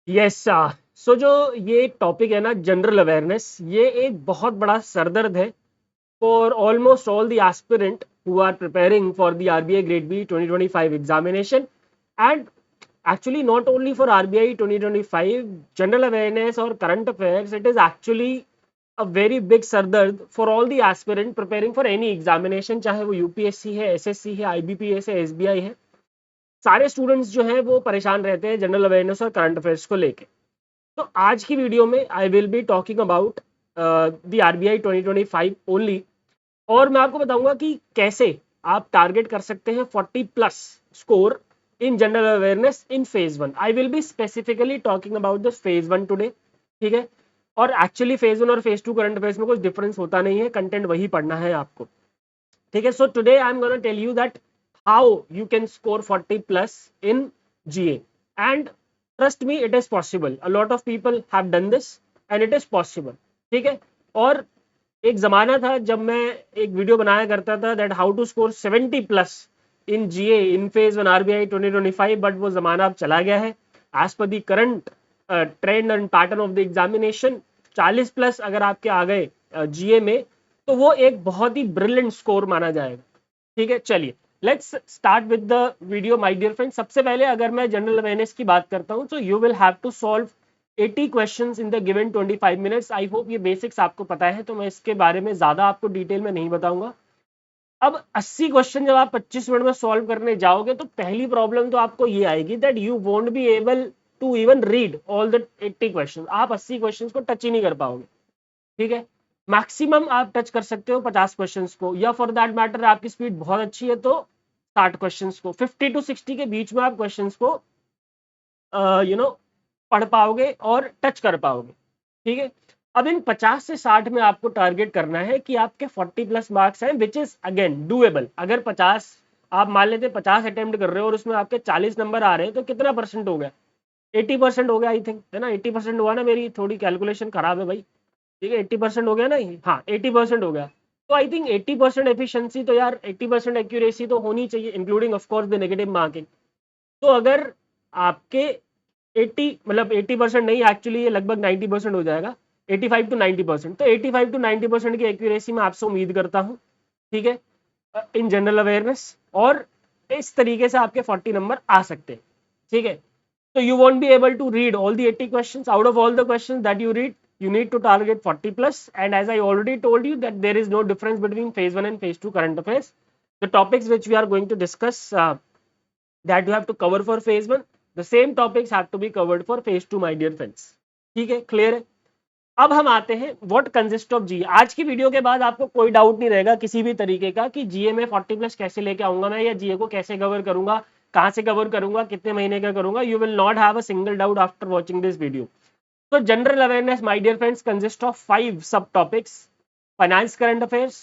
Yes so जो ये topic है ना, जनरल अवेयरनेस, ये एक बहुत बड़ा सरदर्द है for almost all the aspirant who are preparing for the RBI grade B 2025 examination and actually not only for RBI 2025 general awareness or current affairs, it is actually a very big sardard for all the aspirant preparing for any examination, चाहे वो UPSC है, SSC है, IBPS है, SBI है। सारे students जो हैं वो परेशान रहते हैं जनरल अवेयरनेस और करंट अफेयर्स को लेके। तो आज की वीडियो में I will be talking about the RBI 2025 only, और मैं आपको बताऊंगा कि कैसे आप टारगेट कर सकते हैं 40 plus score in general awareness in phase 1। I will be specifically talking about the phase 1 today, ठीक है। और एक्चुअली फेज 1 और फेज 2 करंट अफेयर्स में कुछ डिफरेंस होता नहीं है, कंटेंट वही पढ़ना है आपको, ठीक है। So today I am gonna tell you that how you can score 40 plus in GA, and trust me it is possible. A lot of people have done this and it is possible, ठीक है। और एक जमाना था जब मैं एक video बनाया करता था that how to score 70 plus in GA in phase 1 RBI 2025, but वो जमाना अब चला गया है। As per the current trend and pattern of the examination, 40 plus अगर आपके आ गए जीए में तो वो एक बहुत ही ब्रिलियंट स्कोर माना जाएगा, ठीक है। चलिए let's start with the video my dear friend. सबसे पहले अगर मैं जनरल अवेयरनेस की बात करता हूं तो you will have to solve 80 questions in the given 25 minutes. I hope ये बेसिक्स आपको पता है, तो मैं इसके बारे में ज्यादा आपको डिटेल में नहीं बताऊंगा। अब 80 क्वेश्चन जब आप 25 मिनट में सॉल्व करने जाओगे तो पहली प्रॉब्लम तो आपको ये आएगी that you won't be able to even read all the 80 question. आप 80 क्वेश्चन को टच ही नहीं कर पाओगे, ठीक है। मैक्सिमम आप टच कर सकते हो 50 क्वेश्चंस को, या फॉर दैट मैटर आपकी स्पीड बहुत अच्छी है तो 60 क्वेश्चंस को, 50 टू 60 के बीच में आप क्वेश्चंस को पढ़ पाओगे और टच कर पाओगे, ठीक है। अब इन 50 से 60 में आपको टारगेट करना है कि आपके 40 प्लस मार्क्स हैं, विच इज अगेन डूएबल। अगर 50 आप मान लेते 50 अटेम्प्ट कर रहे हो और उसमें आपके 40 नंबर आ रहे हैं तो कितना परसेंट हो गया? 80% हो गया आई थिंक, है ना। 80% हुआ ना, मेरी थोड़ी कैलकुलेशन खराब है भाई, ठीक है। 80% हो गया ना, हाँ 80% हो गया। तो आई थिंक 80% एफिशिएंसी तो यार 80% एक्यूरेसी तो होनी चाहिए, including of course the negative marking. तो अगर आपके 80 मतलब 80% नहीं, एक्चुअली ये लगभग 90% हो जाएगा, 85 टू 90%। तो 85 टू 90% की एक्यूरेसी मैं आपसे उम्मीद करता हूँ, ठीक है, इन जनरल अवेयरनेस। और इस तरीके से आपके 40 नंबर आ सकते हैं, ठीक है। So you won't be able to read all the 80 questions. Out of all the questions that you read, you need to target 40 plus. And as I already told you that there is no difference between phase 1 and phase 2 current affairs. The topics which we are going to discuss that you have to cover for phase 1, the same topics have to be covered for phase 2, my dear friends. ठीक है, clear है। अब हम आते हैं what consist of जीए। आज की video के बाद आपको कोई डाउट नहीं रहेगा किसी भी तरीके का कि जीए में 40 प्लस कैसे लेके आऊंगा मैं, या जीए को कैसे कवर करूंगा, कहां से कवर करूंगा, कितने महीने का करूंगा। You will not have a single doubt after watching this video. तो general awareness my dear friends consist of 5 subtopics: finance current affairs,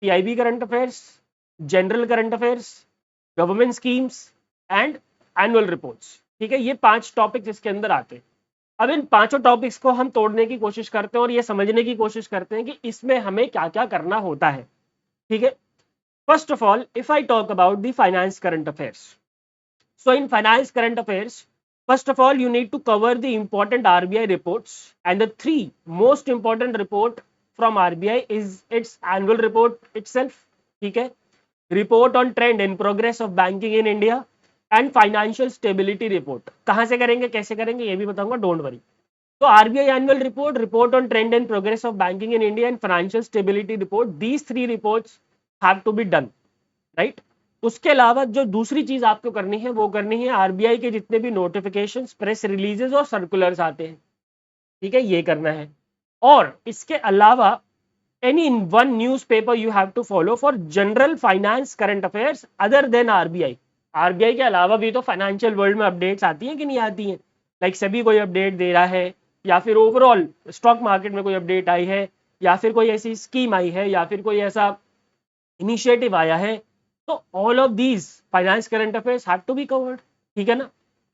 PIB current affairs, general current affairs, government schemes and annual reports, ठीक है। ये 5 topics इसके अंदर आते हैं। अब इन पांचों टॉपिक्स को हम तोड़ने की कोशिश करते हैं और ये समझने की कोशिश करते हैं कि इसमें हमें क्या क्या करना होता है, ठीक है। First of all, if I talk about the finance current affairs, so in finance current affairs, first of all you need to cover the important RBI reports, and the 3 most important report from RBI is its annual report itself, ठीक है, report on trend and progress of banking in India and financial stability report. कहां से करेंगे, कैसे करेंगे, ये भी बताऊंगा, डोंट वरी। तो RBI annual report, report on trend and progress of banking in India and financial stability report, these 3 reports have to be done, right. उसके अलावा जो दूसरी चीज आपको करनी है वो करनी है आरबीआई के जितने भी नोटिफिकेशंस, प्रेस रिलीजेस और सर्कुलर्स आते हैं, ठीक है, ये करना है। और इसके अलावा any one newspaper you have to follow for general finance current affairs other than RBI। RBI के अलावा भी तो फाइनेंशियल वर्ल्ड में अपडेट्स आती हैं कि नहीं आती हैं, लाइक सभी कोई अपडेट दे रहा है, या फिर ओवरऑल स्टॉक मार्केट में कोई अपडेट आई है, या फिर कोई ऐसी स्कीम आई है, या फिर कोई ऐसा इनिशिएटिव आया है, तो all of these finance current affairs have to be covered, ठीक है ना।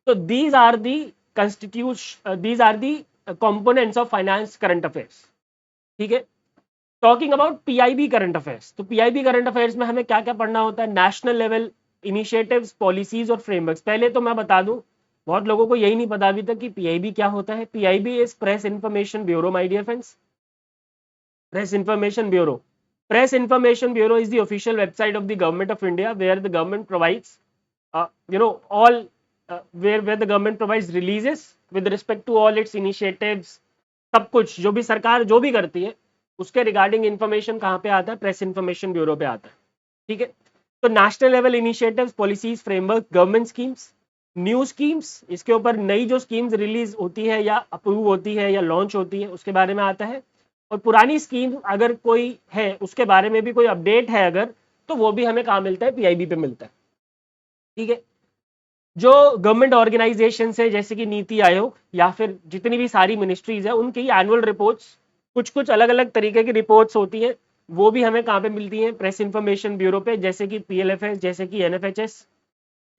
तो these are the these are the components of finance current affairs, ठीक है। Talking about PIB current affairs, तो पीआईबी करंट अफेयर्स में हमें क्या क्या पढ़ना होता है? नेशनल लेवल इनिशिएटिव्स, पॉलिसीज और फ्रेमवर्क्स। पहले तो मैं बता दूं बहुत लोगों को यही नहीं पता अभी तक कि पीआईबी क्या होता है। PIB is press information bureau, my dear friends. Press Information Bureau. Press Information Bureau is the official website of the government of India, where the government provides, all where the government provides releases with respect to all its initiatives. सब कुछ जो भी सरकार जो भी करती है उसके रिगार्डिंग इंफॉर्मेशन कहाँ पे आता है? प्रेस इंफॉर्मेशन ब्यूरो पे आता है। ठीक है, तो national level initiatives, policies, framework, government schemes, new schemes, इसके ऊपर नई जो स्कीम्स रिलीज होती है या अप्रूव होती है या लॉन्च होती है उसके बारे में आता है। और पुरानी स्कीम अगर कोई है उसके बारे में भी कोई अपडेट है अगर, तो वो भी हमें कहाँ मिलता है? पीआईबी पे मिलता है। ठीक है, जो गवर्नमेंट ऑर्गेनाइजेशन है जैसे कि नीति आयोग या फिर जितनी भी सारी मिनिस्ट्रीज है उनकी एनुअल रिपोर्ट्स, कुछ कुछ अलग अलग तरीके की रिपोर्ट्स होती है, वो भी हमें कहाँ पे मिलती है? प्रेस इंफॉर्मेशन ब्यूरो पे, जैसे कि पीएलएफएस, जैसे कि एनएफएचएस,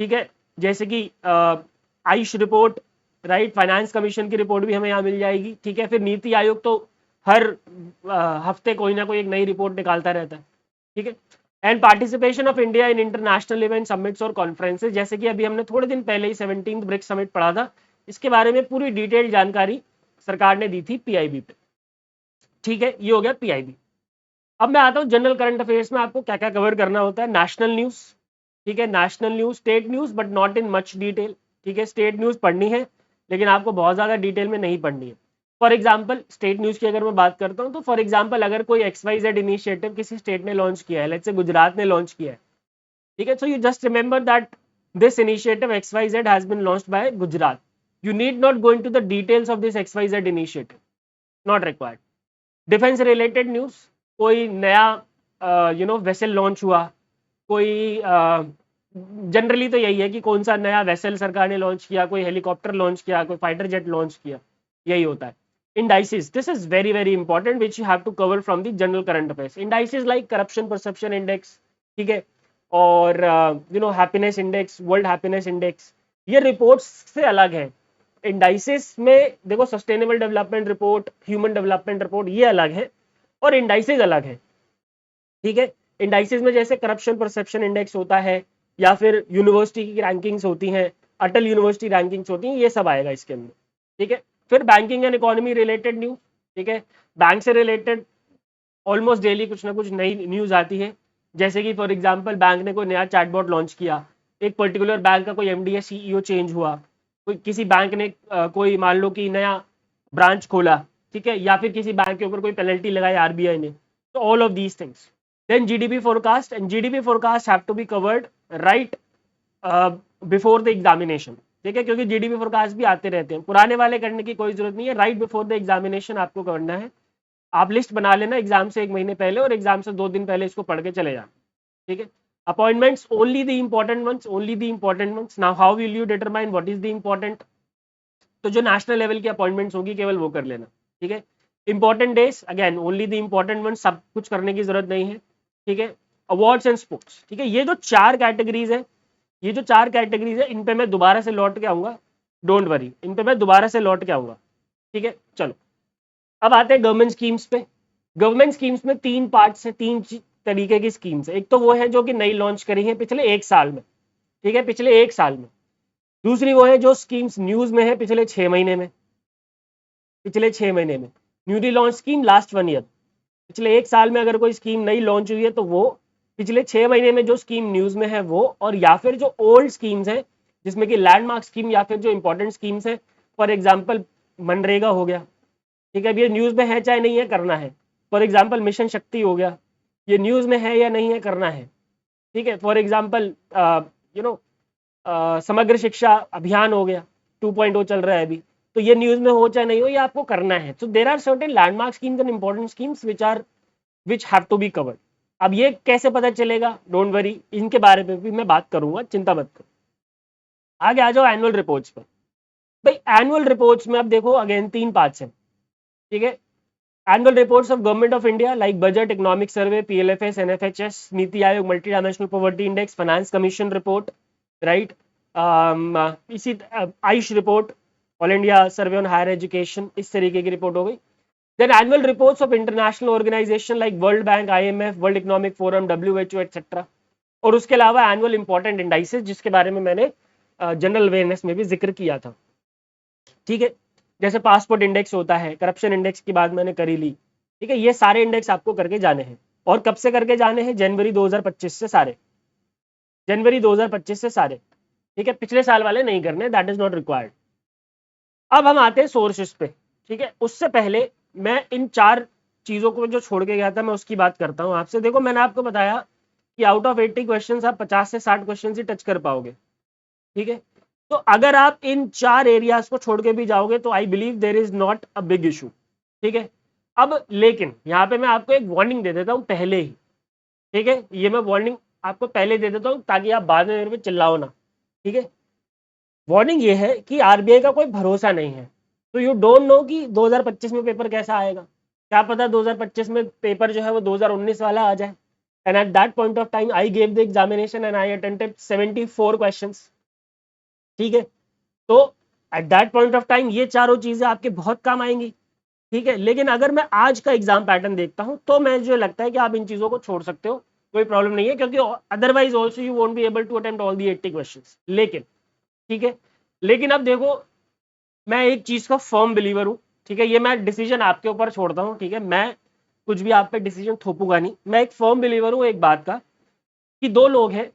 ठीक है, जैसे कि Ayush report, right, finance commission की रिपोर्ट भी हमें यहाँ मिल जाएगी। ठीक है, फिर नीति आयोग तो हर हफ्ते कोई ना कोई एक नई रिपोर्ट निकालता रहता है। ठीक है, and participation of India in international event, summits और कॉन्फ्रेंसेज, जैसे कि अभी हमने थोड़े दिन पहले ही 17th ब्रिक्स समिट पढ़ा था, इसके बारे में पूरी डिटेल जानकारी सरकार ने दी थी पीआईबी पे। ठीक है, ये हो गया पीआईबी। अब मैं आता हूँ जनरल करंट अफेयर्स में आपको क्या क्या कवर करना होता है। नेशनल न्यूज, ठीक है, national news, state news but not in much detail. ठीक है, स्टेट न्यूज पढ़नी है लेकिन आपको बहुत ज्यादा डिटेल में नहीं पढ़नी है। फॉर एग्जाम्पल स्टेट न्यूज की अगर मैं बात करता हूँ तो फॉर एग्जाम्पल अगर कोई XYZ इनिशिएटिव किसी स्टेट ने लॉन्च किया है, लेट्स से गुजरात ने लॉन्च किया है, ठीक है, so you just remember that this initiative XYZ has been launched by Gujarat. You need not go into the details of this XYZ initiative, not required. Defence related news, कोई नया vessel launch हुआ, कोई generally तो यही है कि कौन सा नया वेसल सरकार ने लॉन्च किया, कोई हेलीकॉप्टर लॉन्च किया, कोई फाइटर जेट लॉन्च किया, यही होता है। indices, this is very very important which you have to cover from the general current affairs. indices like corruption perception index, ठीक है, और happiness index, world happiness index, ये रिपोर्ट्स से अलग है। इंडाइसिस में देखो sustainable development report, human development report, ये अलग है और इंडाइसिस अलग है। ठीक है, इंडाइसिस में जैसे करप्शन परसेप्शन इंडेक्स होता है या फिर यूनिवर्सिटी की रैंकिंग्स होती हैं, अटल यूनिवर्सिटी रैंकिंग्स होती हैं, ये सब आएगा इसके अंदर। ठीक है, फिर banking and economy related news, ठीक है, बैंक से रिलेटेड ऑलमोस्ट डेली कुछ ना कुछ नई न्यूज आती है, जैसे कि फॉर एग्जांपल बैंक ने कोई नया चैटबॉट लॉन्च किया, एक पर्टिकुलर बैंक का कोई एमडी या सीईओ चेंज हुआ, कोई किसी बैंक ने कोई मान लो कि नया ब्रांच खोला, ठीक है, या फिर किसी बैंक के ऊपर कोई पेनल्टी लगाई आरबीआई ने, तो all of these things. Then GDP forecast, and GDP forecast have to be covered right before the examination. ठीक है, क्योंकि जीडीपी फोरकास्ट भी आते रहते हैं, पुराने वाले करने की कोई जरूरत नहीं है, राइट बिफोर द एग्जामिनेशन आपको करना है। आप लिस्ट बना लेना एग्जाम से 1 महीने पहले और एग्जाम से 2 दिन पहले इसको पढ़ के चले जाना। ठीक है, appointments only the important ones, only the important ones. Now how will you determine what is the important? तो जो नेशनल लेवल की अपॉइंटमेंट्स होगी केवल वो कर लेना। ठीक है, important days again only the important ones, सब कुछ करने की जरूरत नहीं है। ठीक है, अवार्ड्स एंड स्पोर्ट्स, ठीक है, ये जो 4 कैटेगरीज है, ये जो 4 कैटेगरीज है, इन पे मैं दोबारा से लौट के आऊंगा, डोंट वरी, इन पे मैं दोबारा से लौट के आऊंगा। ठीक है, चलो अब आते हैं गवर्नमेंट स्कीम्स पे। गवर्नमेंट स्कीम्स में 3 पार्ट्स है, 3 तरीके की स्कीम्स है। एक तो वो है जो कि नई लॉन्च करी है पिछले 1 साल में, ठीक है, पिछले 1 साल में। दूसरी वो है जो स्कीम्स न्यूज में है पिछले 6 महीने में, पिछले 6 महीने में newly launch scheme last 1 year. पिछले 1 साल में अगर कोई स्कीम नई लॉन्च हुई है तो वो पिछले 6 महीने में जो स्कीम न्यूज में है वो, और या फिर जो ओल्ड स्कीम्स है जिसमें कि लैंडमार्क स्कीम या फिर जो इंपॉर्टेंट स्कीम्स है, फॉर एग्जाम्पल मनरेगा हो गया, ठीक है, अब ये न्यूज में है चाहे नहीं है, करना है। फॉर एग्जाम्पल मिशन शक्ति हो गया, ये न्यूज में है या नहीं है, करना है। ठीक है, फॉर एग्जाम्पल समग्र शिक्षा अभियान हो गया, 2.0 चल रहा है अभी, तो ये न्यूज में हो चाहे नहीं हो, ये आपको करना है। So there are certain landmark schemes and important schemes which have to be covered. अब ये कैसे पता चलेगा? डोंट वरी, इनके बारे में भी मैं बात करूंगा, चिंता मत करो। आगे आ जाओ एनुअल रिपोर्ट्स पर। भाई एनुअल रिपोर्ट्स में अब देखो अगेन 3 पार्ट्स हैं। ठीक है, annual reports of government of India like budget, economic survey, PLFS, NFHS, Niti Aayog, multi dimensional poverty index, finance commission report, right, इसी AYUSH report, all India survey on higher education, इस तरीके की रिपोर्ट हो गई। Then annual reports of international organisation like world bank, IMF, world economic forum, WHO etcetera. और उसके अलावा annual important indices जिसके बारे में मैंने जनरल अवेयरनेस में भी जिक्र किया था। ठीक है, जैसे पासपोर्ट इंडेक्स होता है, करप्शन इंडेक्स की बात मैंने करी ली। ठीक है, ये सारे इंडेक्स आपको करके जाने हैं। और कब से करके जाने हैं? जनवरी 2025 से सारे, जनवरी 2025 से सारे। ठीक है, पिछले साल वाले नहीं करने, दैट इज नॉट रिक्वायर्ड। अब हम आते हैं सोर्सेस पे। ठीक है, उससे पहले मैं इन 4 चीजों को जो छोड़ के गया था मैं उसकी बात करता हूं आपसे। देखो, मैंने आपको बताया कि आउट ऑफ 80 क्वेश्चन आप 50 से 60 क्वेश्चन ही टच कर पाओगे। ठीक है, तो अगर आप इन 4 एरियाज को छोड़ के भी जाओगे तो I believe there is not a big issue. ठीक है, अब लेकिन यहां पे मैं आपको एक वार्निंग दे देता हूं पहले ही। ठीक है, ये मैं वार्निंग आपको पहले दे देता हूं ताकि आप बाद में मेरे पे चिल्लाओ ना। ठीक है, वार्निंग ये है कि आरबीआई का कोई भरोसा नहीं है। तो यू डोंट नो कि 2025 में पेपर कैसा आएगा। क्या पता 2025 में पेपर जो है वो 2019 वाला आ जाए। And at that point of time I gave the examination and I attempted 74 questions. ठीक है, तो at that point of time ये चारों चीजें आपके बहुत काम आएंगी। ठीक है, लेकिन अगर मैं आज का एग्जाम पैटर्न देखता हूं तो मैं जो लगता है कि आप इन चीजों को छोड़ सकते हो, कोई प्रॉब्लम नहीं है, क्योंकि otherwise also you won't be able to attempt all the 80 questions. लेकिन ठीक है, लेकिन अब देखो, मैं एक चीज का फर्म बिलीवर हूं। ठीक है, ये मैं डिसीजन आपके ऊपर छोड़ता हूं। ठीक है, मैं कुछ भी आप पे डिसीजन थोपूंगा नहीं। मैं एक फर्म बिलीवर हूं एक बात का, कि 2 लोग हैं।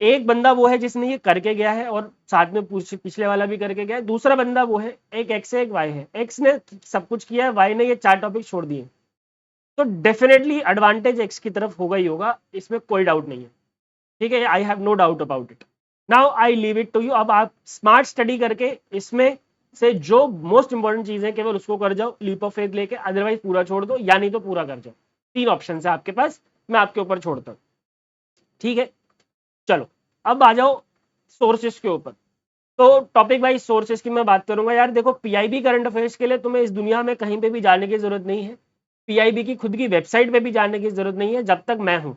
एक बंदा वो है जिसने ये करके गया है और साथ में पिछले वाला भी करके गया है। दूसरा बंदा वो है, एक एक्स है एक वाई है। एक्स ने सब कुछ किया है, वाई ने ये 4 टॉपिक छोड़ दिए। तो डेफिनेटली एडवांटेज एक्स की तरफ होगा ही होगा, इसमें कोई डाउट नहीं है। ठीक है, I have no doubt about it. Now I leave it to you. अब आप स्मार्ट स्टडी करके इसमें से जो मोस्ट इंपॉर्टेंट चीज है केवल उसको कर जाओ, लीप ऑफ फेथ लेके। अदरवाइज पूरा छोड़ दो, या नहीं तो पूरा कर जाओ। 3 ऑप्शन है आपके पास, मैं आपके ऊपर छोड़ता हूं। ठीक है, चलो अब आ जाओ सोर्सेस के ऊपर। तो टॉपिक वाइज सोर्सेस की मैं बात करूंगा। यार देखो, पीआईबी करंट अफेयर्स के लिए तुम्हें इस दुनिया में कहीं पे भी जाने की जरूरत नहीं है। पीआईबी की खुद की वेबसाइट पे भी जाने की जरूरत नहीं है। जब तक मैं हूं,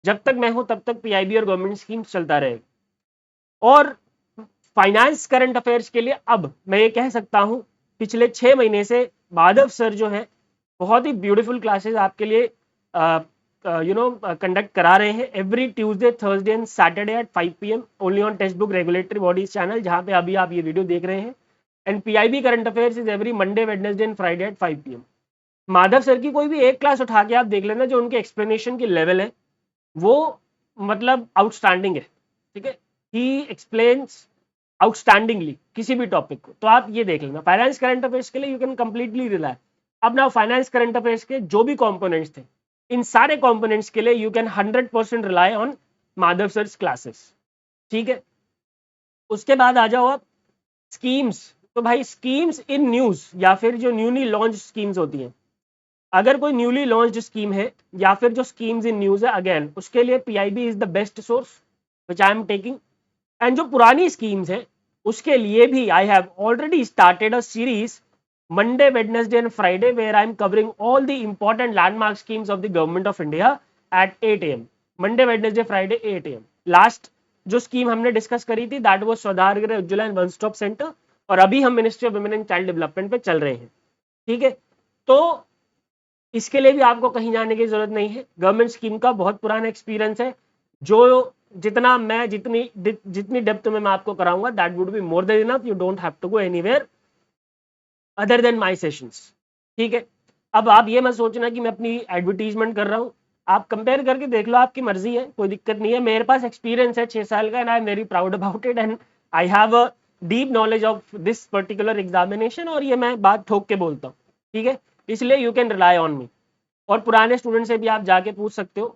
जब तक मैं हूं तब तक पीआईबी और गवर्नमेंट स्कीम चलता रहेगा। और फाइनेंस करंट अफेयर्स के लिए अब मैं ये कह सकता हूं, पिछले 6 महीने से माधव सर जो है बहुत ही ब्यूटीफुल क्लासेस आपके लिए कंडक्ट करा रहे हैं every Tuesday, Thursday and Saturday at 5 PM only on textbook regulatory bodies channel, जहां पे अभी आप ये वीडियो देख रहे हैं। And PIB current affairs is every Monday, Wednesday and Friday at 5 PM। Madhav sir की कोई भी एक क्लास उठा के आप देख लेना, जो उनके एक्सप्लेनेशन की लेवल है वो मतलब आउटस्टैंडिंग है। ठीक है, ही एक्सप्लेन्स आउटस्टैंडिंगली किसी भी टॉपिक को। तो आप ये देख लेना, फाइनेंस करंट अफेयर्स के लिए यू कैन कंप्लीटली रिलाई। अब ना फाइनेंस करंट अफेयर्स के जो भी कंपोनेंट्स थे, इन सारे कंपोनेंट्स के लिए you can 100% rely on Madhav sir's classes. ठीक है, उसके बाद आ जाओ आप स्कीम्स। तो भाई स्कीम्स इन न्यूज, या फिर जो न्यूली लॉन्च स्कीम्स होती हैं, अगर कोई न्यूली लॉन्च्ड स्कीम है या फिर जो स्कीम्स इन न्यूज है, अगेन उसके लिए PIB is the best source which I am taking. And जो पुरानी स्कीम्स है उसके लिए भी I have already started a series Monday, Wednesday and Friday, where I am covering all the important landmark schemes of the government of India at 8 AM। Monday, Wednesday, Friday 8 AM। Last जो scheme हमने discuss करी थी that was स्वधार गृह Ujjwala and one stop centre, और अभी हम ministry of women and child development पे चल रहे हैं। ठीक है, तो इसके लिए भी आपको कहीं जाने की जरूरत नहीं है। गवर्नमेंट स्कीम का बहुत पुराना एक्सपीरियंस है। जो जितना मैं जितनी डेप्थ में मैं आपको कराऊंगा that would be more than enough. You don't have to go anywhere other than my sessions. ठीक है, अब आप ये मत सोचना कि मैं अपनी एडवर्टीजमेंट कर रहा हूं। आप कंपेयर करके देख लो, आपकी मर्जी है, कोई दिक्कत नहीं है। मेरे पास एक्सपीरियंस है 6 साल का and I am very proud about it and I have a deep knowledge of this particular examination, और ये मैं बात ठोक के बोलता हूँ। ठीक है, इसलिए you can rely on me. और पुराने स्टूडेंट से भी आप जाके पूछ सकते हो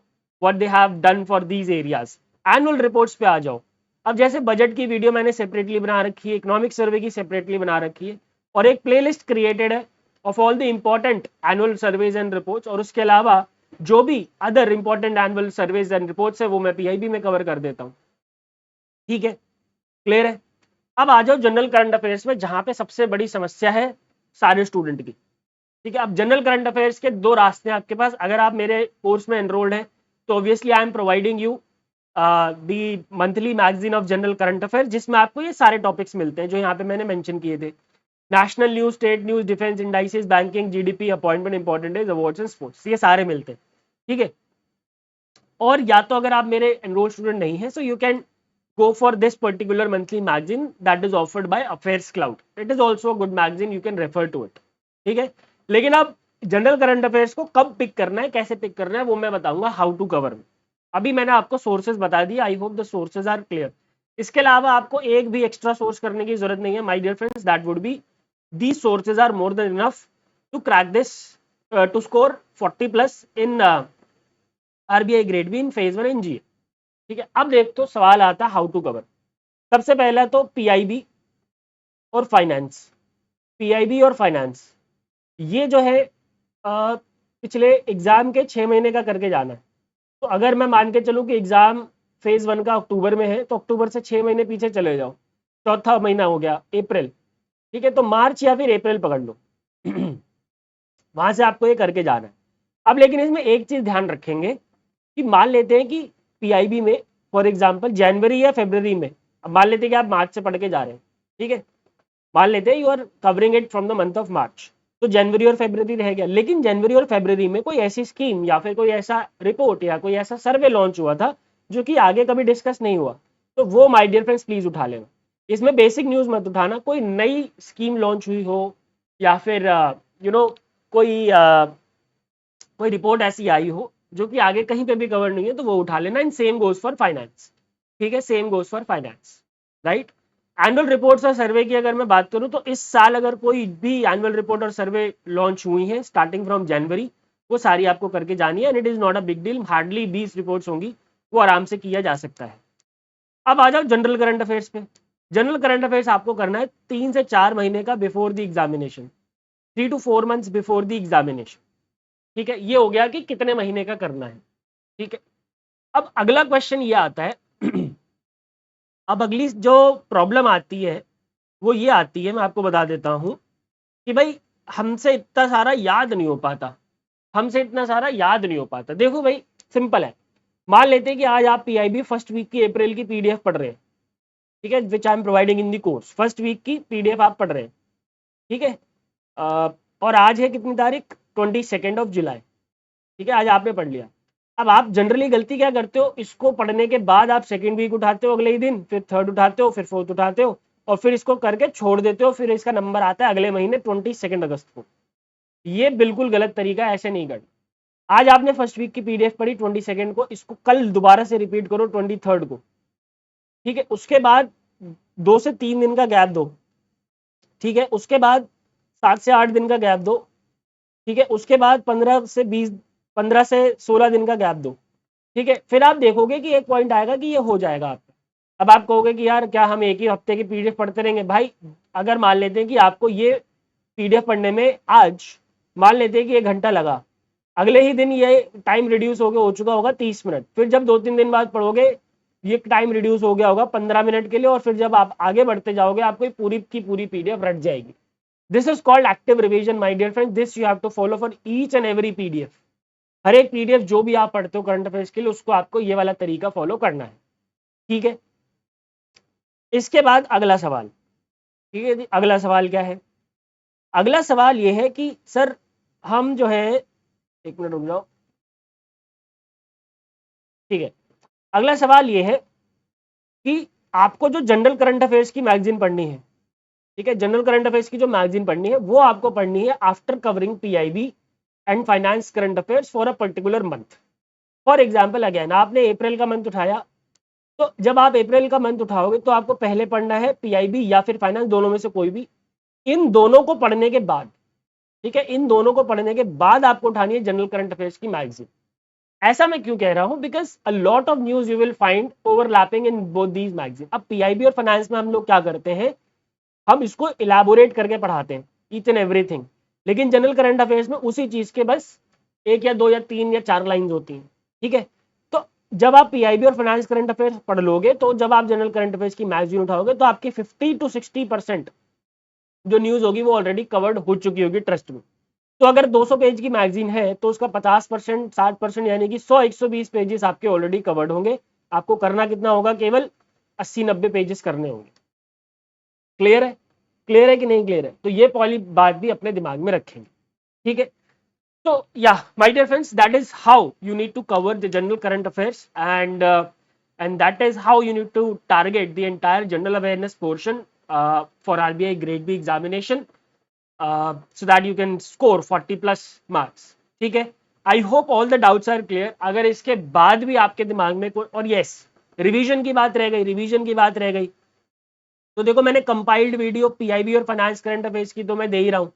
what they have done for these areas. Annual reports पे आ जाओ। अब जैसे बजट की वीडियो मैंने सेपरेटली बना रखी है, इकोनॉमिक सर्वे की सेपरेटली बना रखी है, और एक प्लेलिस्ट क्रिएटेड है of all the important annual surveys and reports. और उसके अलावा जो भी other important annual surveys and reports है वो मैं पीआईबी में कवर कर देता हूँ। ठीक है, क्लियर है। अब आ जाओ जनरल करंट अफेयर्स में, जहां पे सबसे बड़ी समस्या है सारे स्टूडेंट की। ठीक है, अब जनरल करंट अफेयर्स के 2 रास्ते हैं आपके पास। अगर आप मेरे कोर्स में एनरोल्ड हैं तो obviously I am providing you the monthly magazine of general current affair, जिसमें आपको ये सारे टॉपिक्स मिलते हैं जो यहाँ पे मैंने मेंशन किए थे। National news, state news, defence indices, banking, GDP, appointment, important days, awards and sports, ये सारे मिलते हैं। ठीक है, और या तो अगर आप मेरे एनरोल स्टूडेंट नहीं है so you can go for this particular monthly magazine that is offered by Affairs Cloud. It is also a good magazine, you can refer to it. ठीक है, लेकिन अब जनरल करंट अफेयर्स को कब pick करना है, कैसे पिक करना है, वो मैं बताऊंगा हाउ टू कवर में। अभी मैंने आपको सोर्सेज बता दिए, I hope the sources are clear. इसके अलावा आपको एक भी एक्स्ट्रा सोर्स करने की जरूरत नहीं है my dear friends, that would be these sources are more than enough to crack this to score 40+ in RBI grade B in phase 1 in GA. ठीक है, अब देख तो सवाल आता है हाउ टू कवर। सबसे पहला तो पीआईबी और फाइनेंस, पीआईबी और फाइनेंस ये जो है पिछले एग्जाम के 6 महीने का करके जाना है। तो अगर मैं मान के चलूँ कि एग्जाम फेज 1 का अक्टूबर में है, तो अक्टूबर से 6 महीने पीछे चले जाओ, चौथा महीना हो गया अप्रैल। ठीक है, तो मार्च या फिर अप्रैल पकड़ लो वहां से आपको ये करके जाना है। अब लेकिन इसमें एक चीज ध्यान रखेंगे कि मान लेते हैं कि पीआईबी में फॉर एग्जांपल जनवरी या फरवरी में, अब मान लेते हैं कि आप मार्च से पढ़ के जा रहे हैं, ठीक है, मान लेते हैं you are covering it from the month of March, तो जनवरी और फरवरी रह गया। लेकिन जनवरी और फरवरी में कोई ऐसी स्कीम या फिर कोई ऐसा रिपोर्ट या कोई ऐसा सर्वे लॉन्च हुआ था जो कि आगे कभी डिस्कस नहीं हुआ, तो वो माय डियर फ्रेंड्स प्लीज उठा लेना। इसमें बेसिक न्यूज मत उठाना, कोई नई स्कीम लॉन्च हुई हो या फिर कोई रिपोर्ट ऐसी आई हो जो कि आगे कहीं पे भी कवर नहीं है, तो वो उठा लेना। In same goes for finance, ठीक है, same goes for finance, right. Annual reports और सर्वे की अगर मैं बात करूं तो इस साल अगर कोई भी एनुअल रिपोर्ट और सर्वे लॉन्च हुई है स्टार्टिंग फ्रॉम जनवरी, वो सारी आपको करके जानी है and it is not a big deal, hardly 20 reports होंगी, वो आराम से किया जा सकता है। अब आ जाओ जनरल करंट अफेयर्स पे। जनरल करंट अफेयर्स आपको करना है 3 से 4 महीने का before the examination, 3 to 4 months before the examination. ठीक है, ये हो गया कि कितने महीने का करना है। ठीक है, अब अगला क्वेश्चन ये आता है अब अगली जो प्रॉब्लम आती है वो ये आती है, मैं आपको बता देता हूं कि भाई हमसे इतना सारा याद नहीं हो पाता, हमसे इतना सारा याद नहीं हो पाता। देखो भाई सिंपल है, मान लेते हैं कि आज आप पीआईबी फर्स्ट वीक की अप्रैल की पीडीएफ पढ़ रहे हैं, ठीक है, which I am providing in the course, first week की पीडीएफ आप पढ़ रहे हैं, ठीक है, और आज है कितनी तारीख, 22 जुलाई, ठीक है, आज आपने पढ़ लिया। अब आप जनरली गलती क्या करते हो, इसको पढ़ने के बाद आप सेकंड वीक उठाते हो अगले ही दिन, फिर थर्ड उठाते हो, फिर फोर्थ उठाते हो, और फिर इसको करके छोड़ देते हो, फिर इसका नंबर आता है अगले महीने 22 अगस्त को। ये बिल्कुल गलत तरीका है, ऐसे नहीं करना। आज आपने फर्स्ट वीक की पीडीएफ पढ़ी 22 को, इसको कल दोबारा से रिपीट करो 23 को, ठीक है, उसके बाद 2 से 3 दिन का गैप दो, ठीक है, उसके बाद 7 से 8 दिन का गैप दो, ठीक है, उसके बाद 15 से 16 दिन का गैप दो, ठीक है, फिर आप देखोगे कि एक पॉइंट आएगा कि ये हो जाएगा आपका। अब आप कहोगे कि यार क्या हम एक ही हफ्ते की पीडीएफ पढ़ते रहेंगे, भाई अगर मान लेते हैं कि आपको ये पीडीएफ पढ़ने में आज मान लेते हैं कि 1 घंटा लगा, अगले ही दिन ये टाइम रिड्यूस हो चुका होगा 30 मिनट, फिर जब 2-3 दिन बाद पढ़ोगे ये टाइम रिड्यूस हो गया होगा 15 मिनट के लिए, और फिर जब आप आगे बढ़ते जाओगे आपको पूरी की पूरी पीडीएफ रट जाएगी। This is called active revision my dear friends, this you have to follow for each and every PDF. हर एक पीडीएफ जो भी आप पढ़ते हो करंट अफेयर्स के लिए, उसको आपको ये वाला तरीका फॉलो करना है, ठीक है। इसके बाद अगला सवाल, ठीक है जी, अगला सवाल क्या है, अगला सवाल ये है कि सर हम जो है, एक मिनट रुक जाओ, ठीक है, अगला सवाल ये है कि आपको जो जनरल करंट अफेयर्स की मैगजीन पढ़नी है, ठीक है, जनरल करंट अफेयर्स की जो मैगजीन पढ़नी है वो आपको पढ़नी है after covering PIB and finance current affairs for a particular month. For example again आपने अप्रैल का मंथ उठाया, तो जब आप अप्रैल का मंथ उठाओगे तो आपको पहले पढ़ना है पीआईबी या फिर फाइनेंस, दोनों में से कोई भी। इन दोनों को पढ़ने के बाद, ठीक है, इन दोनों को पढ़ने के बाद आपको उठानी है जनरल करंट अफेयर्स की मैगजीन। ऐसा मैं क्यों कह रहा हूं, because a lot of news you will find overlapping in both these magazine. अब पीआईबी और फाइनेंस में हम लोग क्या करते हैं, हम इसको इलाबोरेट करके पढ़ाते हैं ईच एंड एवरीथिंग, लेकिन जनरल करंट अफेयर्स में उसी चीज के बस 1 या 2 या 3 या 4 लाइन होती हैं, ठीक है। तो जब आप पीआईबी और फाइनेंस करंट अफेयर्स पढ़ लोगे, तो जब आप जनरल करंट अफेयर्स की मैगजीन उठाओगे तो आपकी 50 to 60% जो न्यूज होगी वो ऑलरेडी कवर्ड हो चुकी होगी, ट्रस्ट में। तो अगर 200 पेज की मैगजीन है तो उसका 50% 60% यानी कि 100-120 पेजेस आपके ऑलरेडी कवर्ड होंगे। आपको करना कितना होगा, केवल 80-90 पेजेस करने होंगे। क्लियर है, क्लियर है कि नहीं क्लियर है, तो ये पहली बात भी अपने दिमाग में रखेंगे, ठीक है। तो या my dear friends, that is how you need to cover the general current affairs and and that is how you need to target the entire general awareness portion for RBI grade B examination, so that you can score 40 plus marks. ठीक है, I hope all the doubts are clear. अगर इसके बाद भी आपके दिमाग में कोई, और यस रिवीजन की बात रह गई, रिवीजन की बात रह गई, तो देखो मैंने कंपाइल्ड वीडियो पीआईबी और फाइनेंस करंट अफेयर्स की तो मैं दे ही रहा हूँ.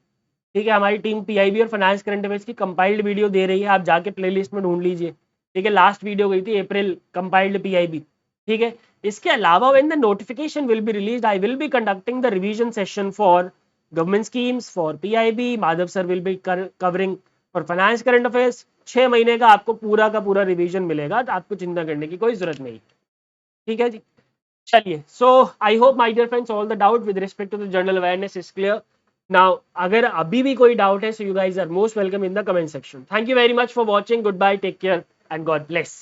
ठीक है, हमारी टीम पीआईबी और फाइनेंस करंट अफेयर्स की कंपाइल्ड वीडियो दे रही है, आप जाके प्लेलिस्ट में ढूंढ लीजिए. ठीक है, लास्ट वीडियो गई थी अप्रैल कंपाइल्ड पीआईबी. ठीक है, इसके अलावा when the notification will be released I will be conducting the revision session for government schemes for PIB. Madhav sir will be covering for finance current affairs. 6 महीने का आपको पूरा का पूरा रिवीजन मिलेगा, तो आपको चिंता करने की कोई जरूरत नहीं. ठीक है जी, चलिए. So I hope my dear friends all the doubt with respect to the general awareness is clear. Now अगर अभी भी कोई डाउट है, so you guys are most welcome in the comment section. Thank you very much for watching. Good bye, take care and god bless.